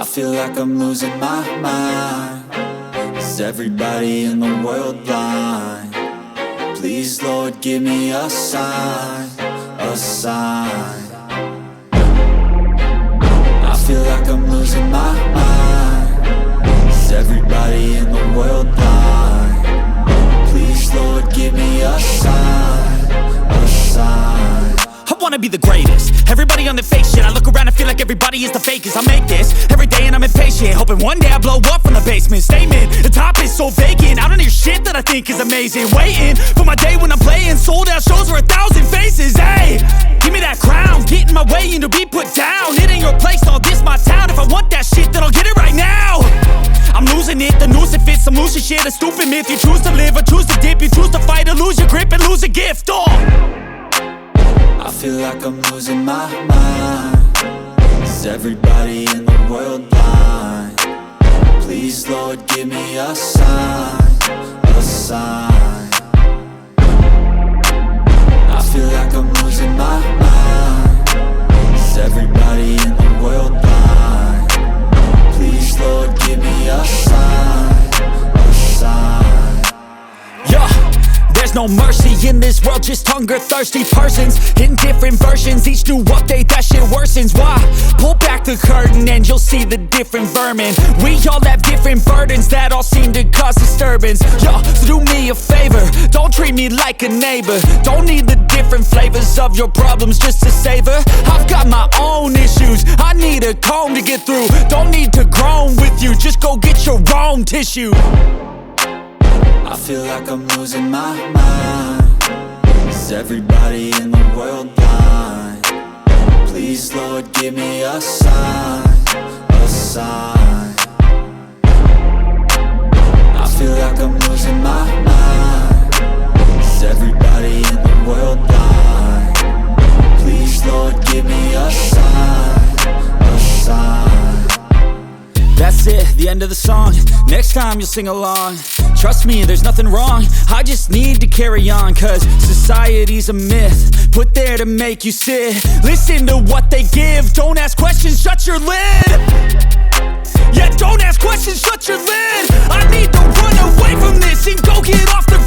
I feel like I'm losing my mind. Is everybody in the world blind? Please, Lord, give me a sign, a sign. I feel like I'm losing my mind. Is everybody in the world blind? Please, Lord, give me a sign, a sign. I wanna be the greatest. Everybody on the fake shit. I look around and feel like everybody is the fakest. I make this every day and I'm impatient, hoping one day I blow up from the basement. Statement, the top is so vacant. I don't hear shit that I think is amazing. Waiting for my day when I'm playing sold out shows for 1,000 faces. Hey, give me that crown, get in my way and to be put down. It ain't your place, all this my town. If I want that shit, then I'll get it right now. I'm losing it, the noose it fits. I'm losing shit, a stupid myth. You choose to live or choose to dip. You choose to fight or lose your grip and lose a gift. I feel like I'm losing my mind. Is everybody in the world blind? Please, Lord, give me a sign, a sign. I feel like I'm losing my mind. Is everybody in the world blind? Please, Lord, give me a sign, a sign. Yeah. There's no mercy in this world, just hunger-thirsty persons in different versions. Each new update, that shit worsens. Why? Pull back the curtain and you'll see the different vermin. We all have different burdens that all seem to cause disturbance. Yo, so do me a favor, don't treat me like a neighbor. Don't need the different flavors of your problems just to savor. I've got my own issues, I need a comb to get through. Don't need to groan with you, just go get your own tissue. I feel like I'm losing my mind. Is everybody in the world blind? Please, Lord, give me a sign, a sign. I feel like I'm losing my mind. Is everybody in the world blind? Please, Lord, give me a sign, a sign. That's it, the end of the song. Next time you'll sing along. Trust me, there's nothing wrong. I just need to carry on, cause society's a myth put there to make you sit. Listen to what they give. Don't ask questions, shut your lid. Yeah, don't ask questions, shut your lid. I need to run away from this and go get off the